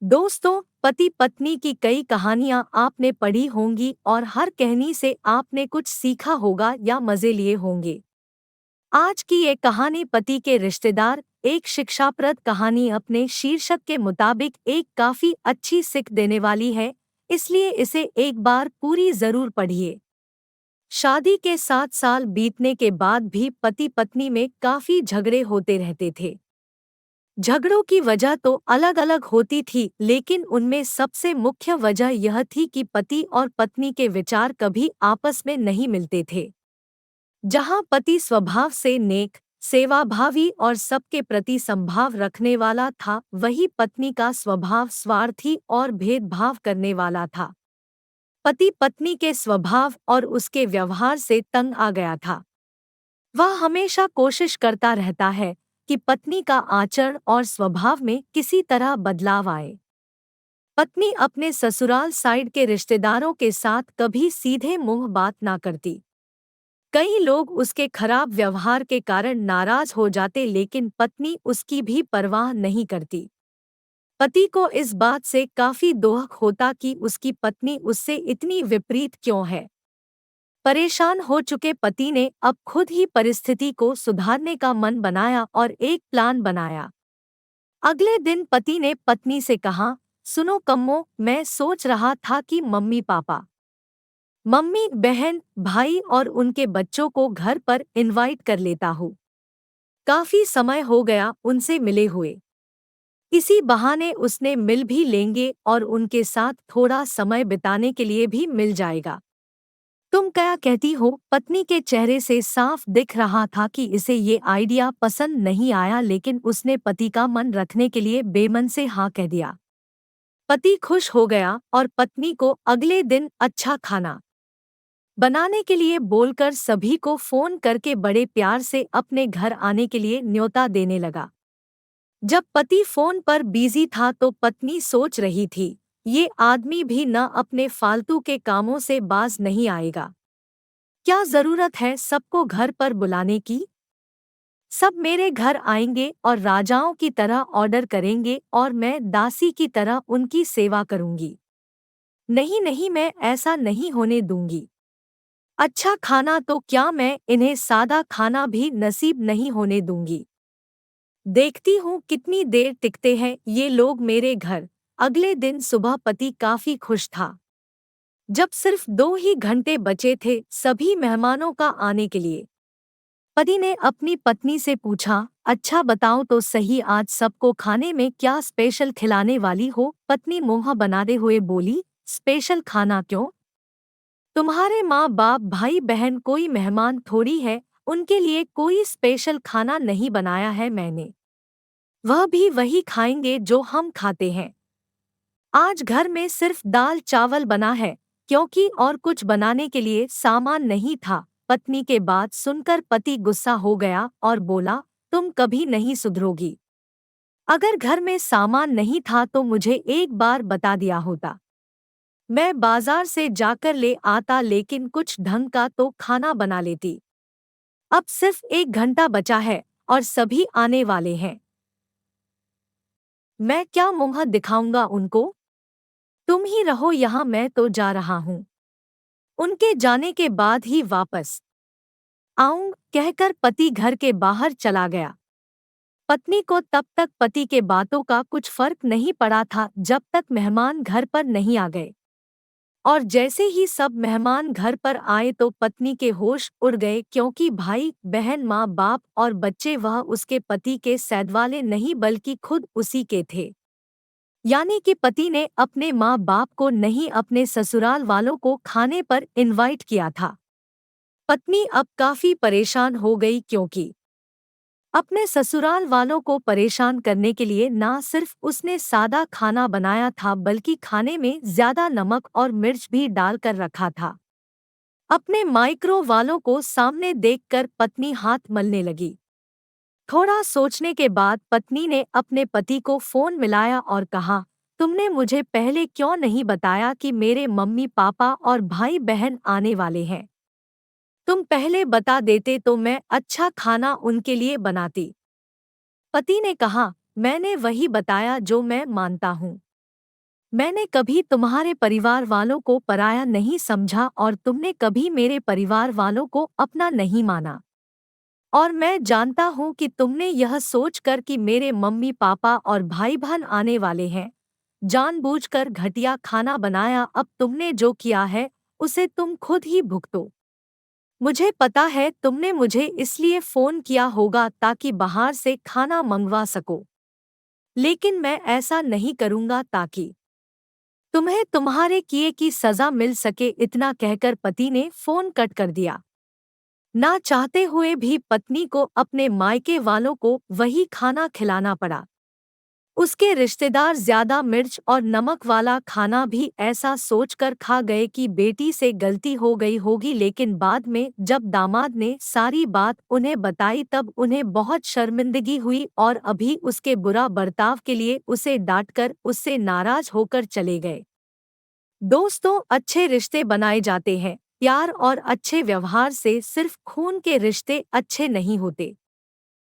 दोस्तों, पति पत्नी की कई कहानियां आपने पढ़ी होंगी और हर कहानी से आपने कुछ सीखा होगा या मजे लिए होंगे। आज की ये कहानी पति के रिश्तेदार, एक शिक्षाप्रद कहानी अपने शीर्षक के मुताबिक एक काफी अच्छी सीख देने वाली है, इसलिए इसे एक बार पूरी जरूर पढ़िए। शादी के 7 साल बीतने के बाद भी पति पत्नी में काफी झगड़े होते रहते थे। झगड़ों की वजह तो अलग अलग होती थी, लेकिन उनमें सबसे मुख्य वजह यह थी कि पति और पत्नी के विचार कभी आपस में नहीं मिलते थे। जहां पति स्वभाव से नेक, सेवाभावी और सबके प्रति संभाव रखने वाला था, वहीं पत्नी का स्वभाव स्वार्थी और भेदभाव करने वाला था। पति पत्नी के स्वभाव और उसके व्यवहार से तंग आ गया था। वह हमेशा कोशिश करता रहता है कि पत्नी का आचरण और स्वभाव में किसी तरह बदलाव आए। पत्नी अपने ससुराल साइड के रिश्तेदारों के साथ कभी सीधे मुंह बात ना करती। कई लोग उसके खराब व्यवहार के कारण नाराज हो जाते, लेकिन पत्नी उसकी भी परवाह नहीं करती। पति को इस बात से काफी दुख होता कि उसकी पत्नी उससे इतनी विपरीत क्यों है। परेशान हो चुके पति ने अब खुद ही परिस्थिति को सुधारने का मन बनाया और एक प्लान बनाया। अगले दिन पति ने पत्नी से कहा, सुनो कम्मो, मैं सोच रहा था कि मम्मी पापा, मम्मी बहन, भाई और उनके बच्चों को घर पर इनवाइट कर लेता हूँ। काफी समय हो गया उनसे मिले हुए। इसी बहाने उसने मिल भी लेंगे और उनके साथ थोड़ा समय बिताने के लिए भी मिल जाएगा। तुम क्या कहती हो? पत्नी के चेहरे से साफ दिख रहा था कि इसे ये आइडिया पसंद नहीं आया, लेकिन उसने पति का मन रखने के लिए बेमन से हाँ कह दिया। पति खुश हो गया और पत्नी को अगले दिन अच्छा खाना बनाने के लिए बोलकर सभी को फोन करके बड़े प्यार से अपने घर आने के लिए न्योता देने लगा। जब पति फोन पर बिजी था तो पत्नी सोच रही थी, ये आदमी भी न अपने फालतू के कामों से बाज नहीं आएगा। क्या जरूरत है सबको घर पर बुलाने की? सब मेरे घर आएंगे और राजाओं की तरह ऑर्डर करेंगे और मैं दासी की तरह उनकी सेवा करूंगी। नहीं नहीं, मैं ऐसा नहीं होने दूंगी। अच्छा खाना तो क्या, मैं इन्हें सादा खाना भी नसीब नहीं होने दूंगी। देखती हूँ कितनी देर टिकते हैं ये लोग मेरे घर। अगले दिन सुबह पति काफी खुश था। जब सिर्फ 2 ही घंटे बचे थे सभी मेहमानों का आने के लिए, पति ने अपनी पत्नी से पूछा, अच्छा बताओ तो सही, आज सबको खाने में क्या स्पेशल खिलाने वाली हो? पत्नी मुंह बनाते हुए बोली, स्पेशल खाना क्यों? तुम्हारे माँ बाप भाई बहन कोई मेहमान थोड़ी है, उनके लिए कोई स्पेशल खाना नहीं बनाया है मैंने। वह भी वही खाएंगे जो हम खाते हैं। आज घर में सिर्फ दाल चावल बना है, क्योंकि और कुछ बनाने के लिए सामान नहीं था। पत्नी के बात सुनकर पति गुस्सा हो गया और बोला, तुम कभी नहीं सुधरोगी। अगर घर में सामान नहीं था तो मुझे एक बार बता दिया होता। मैं बाजार से जाकर ले आता, लेकिन कुछ ढंग का तो खाना बना लेती। अब सिर्फ 1 घंटा बचा है और सभी आने वाले हैं। मैं क्या मुंह दिखाऊंगा उनको? तुम ही रहो यहाँ, मैं तो जा रहा हूँ। उनके जाने के बाद ही वापस आऊं कहकर पति घर के बाहर चला गया। पत्नी को तब तक पति के बातों का कुछ फर्क नहीं पड़ा था जब तक मेहमान घर पर नहीं आ गए। और जैसे ही सब मेहमान घर पर आए तो पत्नी के होश उड़ गए, क्योंकि भाई बहन, माँ बाप और बच्चे वह उसके पति के सैदवाले नहीं बल्कि खुद उसी के थे। यानी कि पति ने अपने माँ बाप को नहीं, अपने ससुराल वालों को खाने पर इनवाइट किया था। पत्नी अब काफी परेशान हो गई, क्योंकि अपने ससुराल वालों को परेशान करने के लिए ना सिर्फ उसने सादा खाना बनाया था, बल्कि खाने में ज्यादा नमक और मिर्च भी डालकर रखा था। अपने माइक्रो वालों को सामने देखकर पत्नी हाथ मलने लगी। थोड़ा सोचने के बाद पत्नी ने अपने पति को फोन मिलाया और कहा, तुमने मुझे पहले क्यों नहीं बताया कि मेरे मम्मी पापा और भाई बहन आने वाले हैं? तुम पहले बता देते तो मैं अच्छा खाना उनके लिए बनाती। पति ने कहा, मैंने वही बताया जो मैं मानता हूँ। मैंने कभी तुम्हारे परिवार वालों को पराया नहीं समझा और तुमने कभी मेरे परिवार वालों को अपना नहीं माना। और मैं जानता हूँ कि तुमने यह सोचकर कि मेरे मम्मी पापा और भाई बहन आने वाले हैं, जानबूझकर घटिया खाना बनाया। अब तुमने जो किया है उसे तुम खुद ही भुगतो। मुझे पता है तुमने मुझे इसलिए फोन किया होगा ताकि बाहर से खाना मंगवा सको, लेकिन मैं ऐसा नहीं करूँगा ताकि तुम्हें तुम्हारे किए की सजा मिल सके। इतना कहकर पति ने फोन कट कर दिया। ना चाहते हुए भी पत्नी को अपने मायके वालों को वही खाना खिलाना पड़ा। उसके रिश्तेदार ज्यादा मिर्च और नमक वाला खाना भी ऐसा सोचकर खा गए कि बेटी से गलती हो गई होगी, लेकिन बाद में जब दामाद ने सारी बात उन्हें बताई तब उन्हें बहुत शर्मिंदगी हुई और अभी उसके बुरा बर्ताव के लिए उसे डांटकर उससे नाराज होकर चले गए। दोस्तों, अच्छे रिश्ते बनाए जाते हैं प्यार और अच्छे व्यवहार से, सिर्फ खून के रिश्ते अच्छे नहीं होते।